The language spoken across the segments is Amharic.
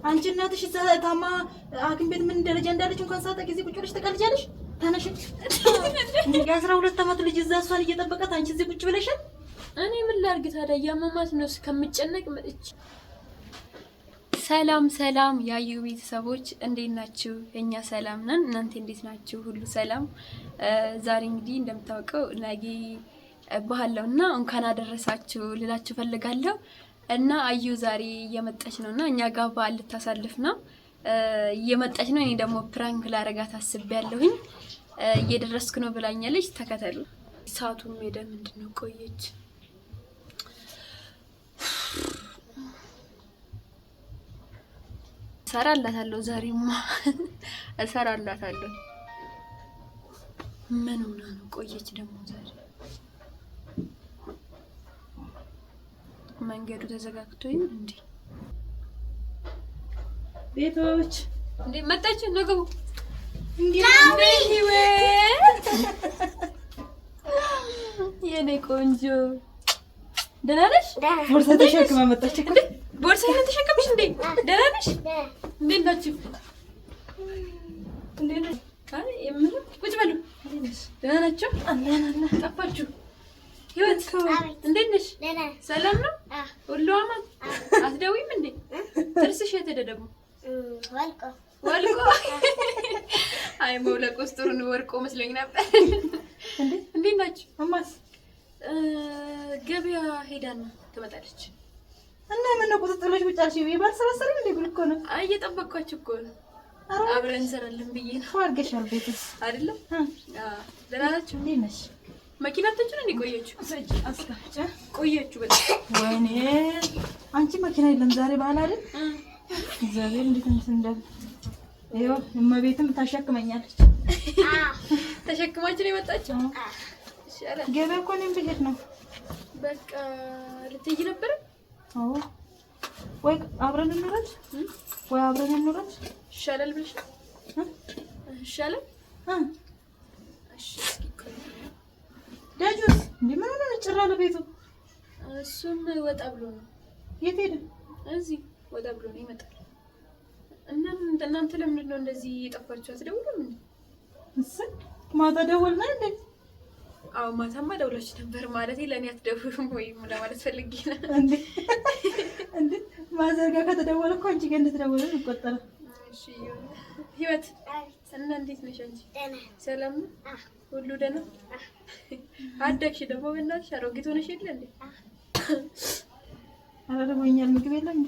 አንቺ እናትሽ ታማ ሐኪም ቤት ምን ደረጃ እንዳለች እንኳን ሳታውቂ እዚህ ቁጭ ብለሽ ትቀልጃለሽ? ተነሽ። የ12 ዓመት ልጅ እዛ እሷን እየጠበቃት አንቺ እዚህ ቁጭ ብለሻል። እኔ ምን ላድርግ ታዲያ? ያመማት ነው እስከምጨነቅ መጥቼ። ሰላም ሰላም ያዩ ቤተሰቦች እንዴት ናችሁ? እኛ ሰላም ነን። እናንተ እንዴት ናችሁ? ሁሉ ሰላም። ዛሬ እንግዲህ እንደምታውቀው ነገ ባህል ነውና እንኳን አደረሳችሁ ልላችሁ ፈልጋለሁ። እና አዩ ዛሬ እየመጣች ነውና እኛ ጋር በዓል ልታሳልፍ ነው እየመጣች ነው። እኔ ደግሞ ፕራንክ ላረጋት አስቤያለሁኝ። እየደረስኩ ነው ብላኛለች። ተከተሉ። ሰዓቱም ሄደ። ምንድነው ቆየች። እሰራላታለሁ ዛሬማ እሰራላታለሁ። ምን ሆና ነው ቆየች ደግሞ ዛሬ? መንገዱ ተዘጋግቶ ይሁን እንዴ? ቤቶች እንዴ መጣች ነው እንዴ? የኔ ቆንጆ ደህና ነሽ? ቦርሳ ተሸክማ መጣች እንዴ? ቦርሳዬን ተሸከምሽ እንዴ? ደህና ነሽ? እንዴት ናችሁ? እንዴት ነሽ? አይ ምንም ቁጭ በሉ። ደህና ናችሁ? አላና ጠፋችሁ። ህይወት እንዴት ነሽ? ሰላም ነው? ሁሉ አማን? አትደውይም እንዴ? ጥርስሽ የት ሄደ ደግሞ? ወልቆ አይ መውለቆስ ጥሩ ነው። ወርቆ መስሎኝ ነበር። እንዴት ናችሁ? እማስ ገበያ ሄዳና ትመጣለች። እና ምን ነው ቁጥጥሎች ብቻሽ ይባል ሰበሰሪ እንዴ? ጉል እኮ ነው። አይ እየጠበቅኳችሁ እኮ ነው። አብረን እንሰራለን ብዬ ነው። አርገሻል ቤትስ አይደለም? ደህና ናችሁ? እንዴት ነሽ? መኪናታችሁ ነው ቆያችሁ? አስካቻ ቆያችሁ በጣም። ወይኔ አንቺ መኪና የለም ዛሬ ባህል አይደል? እግዚአብሔር እንዴት እንዳል ይኸው እመቤትም ታሸክመኛለች። ተሸክማችሁ ነው የመጣችሁ? ገበያ እኮ እኔም ብሄድ ነው። በቃ ልትሄጂ ነበር? አዎ። ወይ አብረን እንውረድ ወይ አብረን እንውረድ ይሻላል ብለሽ ነው? ይሻላል? እሺ ዳጁስ እንዴ ምን ሆነ? ጭራ ለቤቱ እሱም ወጣ ብሎ ነው። የት ሄደ? እዚህ ወጣ ብሎ ነው ይመጣል። እናንተ ለምንድን ነው እንደዚህ የጠፋችሁ? አትደውሉም እንዴ? ማታ ደወልና እንዴ? አዎ ማታማ ደውላችሁ ነበር። ማለቴ ለኔ አትደውሉም ወይ ለማለት ፈልጌ ነው። እንዴ ማዘርጋ ከተደወለ እኮ አንቺ ጋር እንደተደወለ ይቆጠራል። እሺ ህይወት እና እንዴት ነሽ አንቺ? ሰላም ነው? ሁሉ ደህና? አደግሽ ደግሞ በእናትሽ አሮጊት ሆነሽ የለ እንዴ? አረጋኛል። ምግብ የለም እንዴ?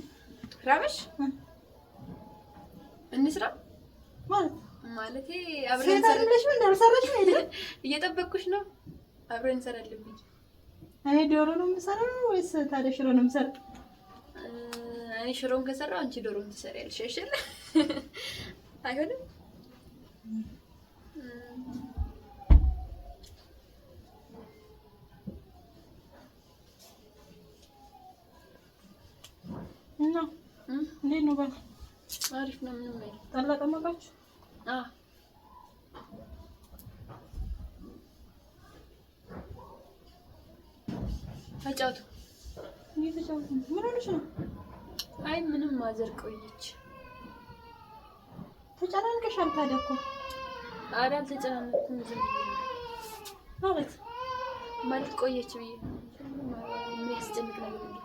ራበሽ? እንስራ ማለቴ አብረን እንሰራለን። ምን እንደሰራሽ ነው አይደል? እየጠበቅኩሽ ነው። አብረን እንሰራለን ብዬ። እኔ ዶሮ ነው የምሰራው ወይስ ታዲያ ሽሮ ነው የምሰራው? እኔ ሽሮን ከሰራው አንቺ ዶሮን ትሰሪያለሽ አይደል? አይሆንም? እና እንዴት ነው? ባል አሪፍ ነው። ምንም አይደል። ጠላ ጠመቃችሁ? ተጫውቱ። እየተጫወቱ ነው። ምን ሆነሽ ነው? አይ ምንም ማዘር ቆየች። ተጨናንቀሻል ታዲያ እኮ። ኧረ አልተጨናነቅኩም። ዝም ብዬሽ ማለት ቆየች ብዬ የሚያስጨንቅ ነገር የለም።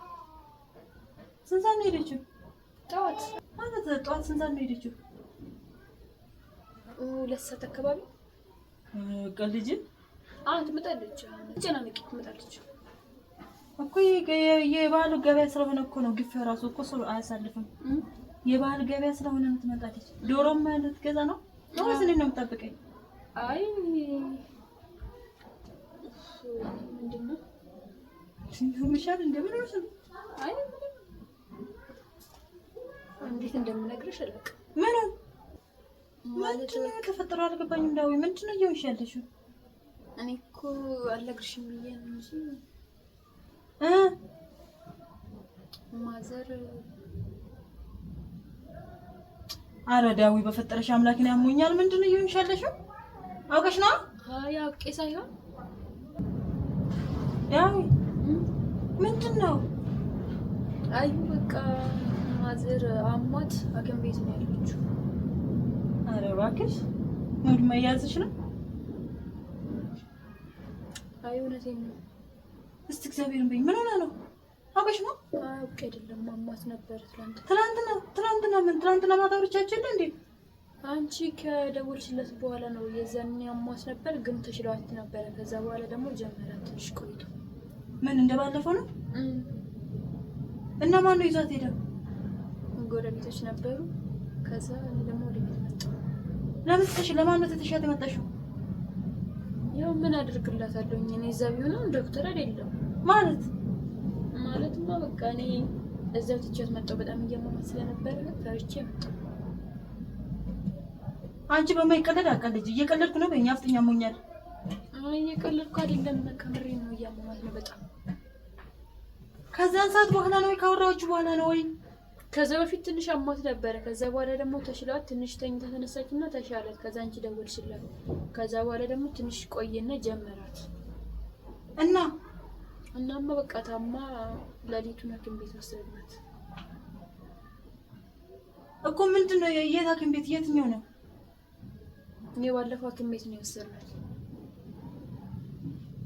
ስንት ሰዓት ነው የሄደችው? ጠዋት ማለት ጠዋት ስንት ሰዓት ነው የሄደችው? 2 ሰዓት አካባቢ። ቀልጅ ትመጣለች። ተጨናንቂ ትመጣለች እኮ። የባህል ገበያ ስለሆነ እኮ ነው። ግፍ ራሱ እኮ ሰው አያሳልፍም። የባህል ገበያ ስለሆነ ነው ትመጣለች። ዶሮም ማለት ገዛ ነው ወይስ እኔን ነው የምጠብቀኝ? አይ ምንድነው ምሻል እንደምን ነው? አይ እንዴት እንደምነግርሽ አላውቅም። ምን ማለት ነው ተፈጥሮ አልገባኝም። ዳዊ ምንድነው እየሆንሽ ያለሽው? እኔ እኮ አልነግርሽም ብዬሽ ነው እንጂ ማዘር። ኧረ ዳዊ በፈጠረሽ አምላክን ያሞኛል። ምንድነው እየሆንሽ ያለሽው? አውቀሽ ነው? አይ አውቄ ሳይሆን ዳዊ ምንድነው? አይ በቃ ማዘር አሟት ሐኪም ቤት ነው ያለችው። ኧረ እባክሽ ሙድ መያዝሽ ነው? አይ እውነቴን ነው። እስቲ እግዚአብሔርን በይ ምን ሆነ ነው? አውቀሽ ነው? አውቄ አይደለም አሟት ነበር ትናንትና ማታ አውርቻችሁ እንዴ? አንቺ ከደወልሽለት በኋላ ነው የዛኔ አሟት ነበር ግን ተሽሏት ነበር። ከዛ በኋላ ደግሞ ጀመራት ትንሽ ቆይቶ። ምን እንደባለፈው ነው? እና ማን ነው ይዟት ሄደ? ጎረቤቶች ነበሩ። ከዛ ደግሞ ወደ ቤት መጣሁ። ለማን ነው ተሻት የመጣሽው? ያው ምን አድርግላታለሁ እኔ እዛ ቢሆንም ዶክተር አይደለም ማለትማ በቃ እኔ እዛው ትቼት መጣሁ። በጣም እያመማት ስለነበረ ፈርቼ መጣሁ። አንቺ በማይቀለድ አቀልጂ። እየቀለድኩ ነው በእኛ አፍጥኛ ሞኛል። አይ እየቀለድኩ አይደለም ከምሬን ነው። እያመማት ነው በጣም። ከዛን ሰዓት በኋላ ነው ካወራችሁ በኋላ ነው ወይ? ከዛ በፊት ትንሽ አሟት ነበር። ከዛ በኋላ ደግሞ ተሽሏት ትንሽ ተኝታ ተነሳችና ተሻላት። ከዛ አንቺ ደወልሽላት። ከዛ በኋላ ደግሞ ትንሽ ቆየና ጀመራት እናማ በቃ ታማ ሌሊቱን ሐኪም ቤት ወሰድናት እኮ። ምንድነው የት ሐኪም ቤት? የትኛው ነው? እኔ ባለፈው ሐኪም ቤት ነው የወሰድናት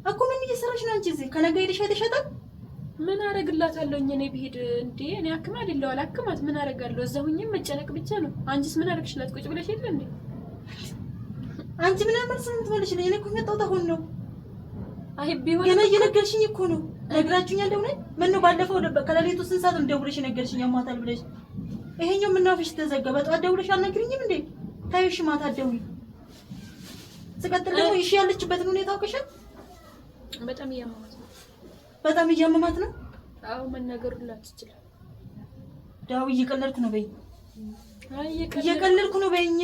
እኮ። ምን እየሰራሽ ነው አንቺ እዚህ? ከነገ ሄደሽ አይተሻታል? ምን አረግላታለሁ እኔ ብሄድ እንዴ? እኔ ሐኪም አይደለሁ አላክማት። ምን አረጋለሁ? እዛ ሁኚ መጨነቅ ብቻ ነው። አንቺስ ምን አረግሽላት? ቁጭ ብለሽ የለ እንዴ? አንቺ ምን አመልስ እንትመልሽልኝ? እኔ እኮ መጣሁት አሁን ነው። አይ ቢሆን ገና እየነገርሽኝ እኮ ነው። ነግራችሁኛል ደግሞ ምን ነው ባለፈው ከሌሊቱ ስንት ሰዓት ደውለሽ ነገርሽኝ ያሟታል ብለሽ። ይሄኛው ምን አፍሽ ተዘጋ? በጠዋት ደውለሽ አልነግሪኝም እንዴ? ታይሽ ማታ ደውይ። ስቀጥል ደግሞ እሺ ያለችበትን ሁኔታ አውቀሻል? በጣም እያመማት ነው። አዎ መናገር ሁላ ትችላል። ዳው እየቀለድኩ ነው በይ። አይ እየቀለድኩ ነው በይኝ።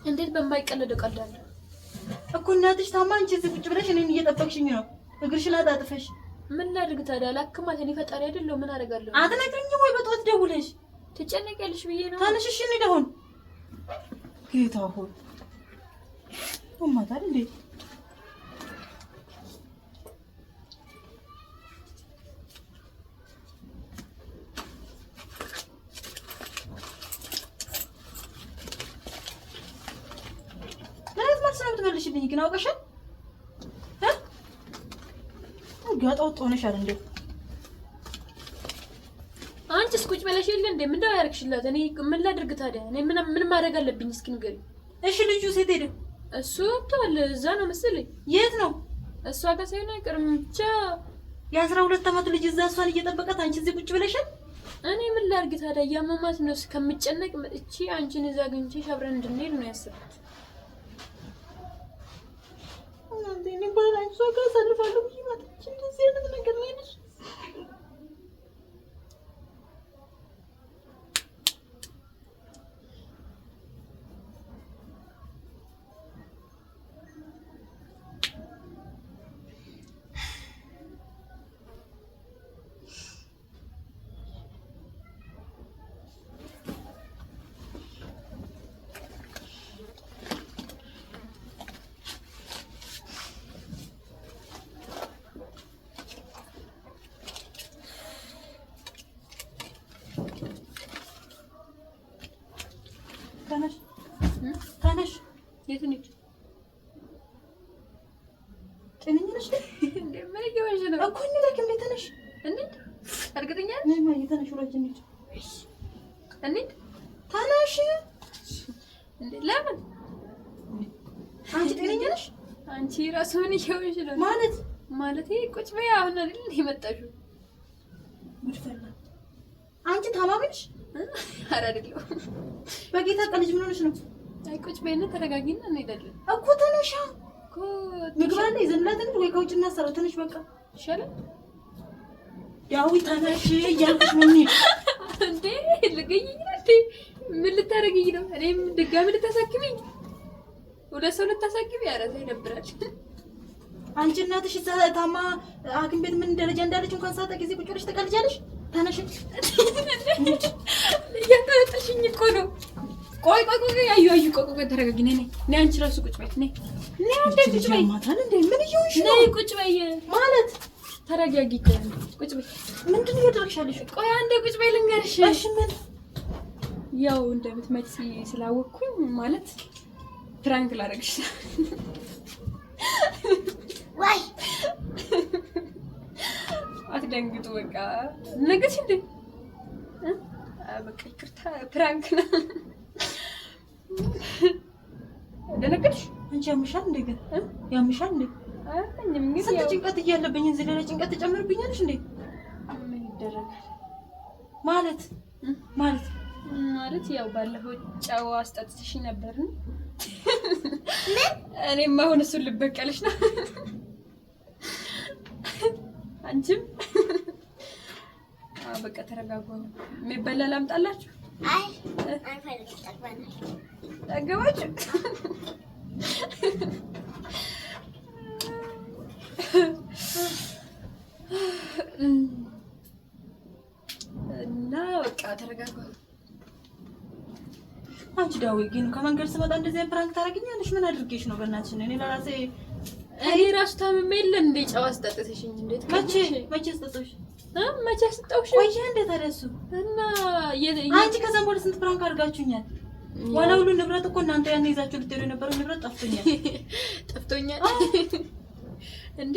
እንዴት በማይቀለደው ቀልዳለሁ እኮ። እናትሽ ታማ አንቺ እዚህ ቁጭ ብለሽ እኔን እየጠበቅሽኝ ነው። እግርሽን አጣጥፈሽ ምን ላድርግ ታዲያ? ላክማት እኔ ፈጣሪ አይደለሁ ምን አደርጋለሁ? አትነግሪኝም ወይ? በጠዋት ደውለሽ ትጨነቂያለሽ ብዬ ነው። ታነሽ እሺ እንሂድ አሁን። ጌታ ሆይ ወማታል እንዴ? ትመልሽልኝ ግን አውቀሻል? ጋጣው ጦነሻል እንዴ? አንቺስ ቁጭ ብለሽ የለ እንዴ? ምን ነው ያርክሽላት? እኔ ምን ላድርግ ታዲያ? እኔ ምን ማድረግ አለብኝ? እስኪ ንገሪ። እሺ ልጁ ሴት ሄደ? እሱ ተወለ እዛ ነው መሰለኝ። የት ነው? እሷ ጋር ሳይሆን አይቀርም ብቻ የ12 ዓመት ልጅ እዛ እሷን እየጠበቀት አንቺ እዚህ ቁጭ ብለሻል። እኔ ምን ላድርግ ታዲያ? ያመማት ነው እስከምጨነቅ መጥቼ አንቺን እዛ አግኝቼሽ አብረን እንድንሄድ ነው ያሰብኩት። እኔ ባላንቺ ጋር ሰልፋለሁ ብዬ መጥቼ እንደዚህ አይነት ነገር ላይ ነሽ። ታነሽ የት ነሽ? ጤነኛ ነሽ እንዴ? ምን እየሆንሽ ነው እኮ? እንዴት ተነሽ። እንዴት እርግጠኛ ነሽ? ማይ ተነሽ ወላጅ ነሽ። እንዴት ታነሽ እንዴ? ለምን አንቺ ጤነኛ ነሽ? አንቺ ራሱ ምን እየሆንሽ ነው? ማለት ቁጭ በይ። አሁን አይደል የመጣሽው? ጉድፈላ አንቺ ታማሚ ነሽ? ኧረ አይደለሁም። በጌታ ቀልጅ ምን ሆነሽ ነው? አይ ቁጭ በይና ተረጋጊና እንሄዳለን እኮ። ተነሻ እኮ ምግብ አለ ይዘንላት እንዴ? ወይ ከውጭ እናሰራ። ተነሽ በቃ ይሻላል። ዳዊት ተነሽ እያልኩሽ ነው እንዴ? ልገኝ እንዴ? ምን ልታረጊኝ ነው? እኔም ድጋሚ ልታሳክሚኝ? ወደ ሰው ልታሳክሚ? ያረታ ይደብራል። አንቺ እናትሽ እዛ ታማ ሐኪም ቤት ምን ደረጃ እንዳለች እንኳን ሳታ ጊዜ ቁጭ ብለሽ ተቀልጃለሽ። ተነሽ እያጠረጠሽኝ እኮ ነው። ቆይ አዩ ቆይ ተረጋጊ። ነይ አንቺ ራሱ ቁጭ በይ። ነይ አንዴ ቁጭ በይ። ማታል እንዴ? ምን ይሁንሽ ነው? ነይ ቁጭ በይ ማለት ተረጋጊ። ቁጭ በይ። ምንድን ነው እያደረግሻለሽ? ቆይ አንዴ ቁጭ በይ ልንገርሽ። እሺ ምን? ያው እንደምትመጪ ስላወቅኩኝ ማለት ፕራንክ ላደርግሽ። ዋይ አትደንግጡ። በቃ ነገርሽ እንዴ? በቃ ይቅርታ ፕራንክ ነው። ደነገጥሽ? አንቺ ያምሻል እንዴ? ግን ያምሻል እንዴ? አያመኝም ግን ስንት ጭንቀት እያለብኝ እዚህ ሌላ ጭንቀት ትጨምርብኛለሽ እንዴ? ምን ይደረጋል ማለት ያው ባለፈው ጨዋ አስጠጥተሽኝ ነበር ነው። እኔም አሁን እሱን ልበቀልሽ ነው። አንቺም በቃ ተረጋጉ። የሚበላ ላምጣላችሁ? አይ አንፈልግም። ጠገባችሁ? እና በቃ ተረጋጉ። አንቺ ዳዊ ግን ከመንገድ ስመጣ እንደዚህ ፕራንክ ታደርጊኛለሽ? ምን አድርጌሽ ነው? በእናትሽ እኔ ለራሴ እኔ ራሱ ታምሜ የለ እንዴ? ጨዋ አስጠጥተሽኝ እንዴት? መቼ አስጠጣሁሽ? መቼ አስጠጣሁሽ? ቆይ እንዴት አደሱ? እና አንቺ ከዛም በኋላ ስንት ፕራንክ አድርጋችሁኛል? ዋላ ሁሉ ንብረት እኮ እናንተ ያን ይዛችሁ ልትሄዱ የነበረው ንብረት ጠፍቶኛል። እንዴ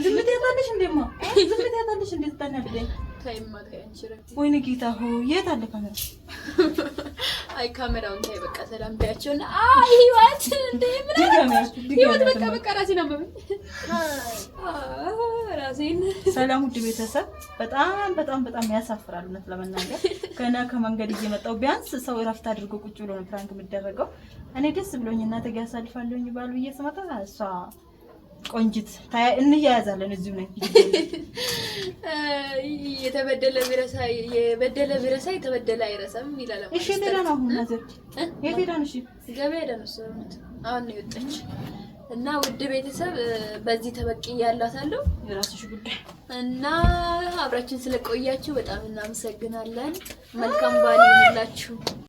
ዝም ትያታለሽ? እንደማ ዝም ትያታለሽ? እንዴት ታናድደኝ? ታይማ አንቺ ረክ ወይኔ ጌታ ሆይ የት አለ ካሜራ? አይ ካሜራውን ታይ በቃ ሰላም ታያቸውና ህይወት እንዴ ምን ህይወት በቃ ራሴን ነው ራሴን። ሰላም ውድ ቤተሰብ፣ በጣም ያሳፍራል እውነት ለመናገር። ገና ከመንገድ እየመጣሁ ቢያንስ ሰው እረፍት አድርጎ ቁጭ ብሎ ነው ፕራንክ የሚደረገው። እኔ ደስ ብሎኝ እናንተ ጋር ያሳልፋለሁኝ ባሉ እየሰማታ እሷ ቆንጂት እንያያዛለን እዚሁ ነኝ። የበደለ ቢረሳ የተበደለ አይረሳም ይላል። እሺ ሄዳ ነው አሁን ማዘር ሄዳ ነው። እሺ ገበያ ሄዳ ነው አሁን ነው የወጣች። እና ውድ ቤተሰብ በዚህ ተበቂ ያላታለሁ የራስሽ ጉዳይ። እና አብራችን ስለቆያችሁ በጣም እናመሰግናለን። መልካም በዓል ይሁንላችሁ።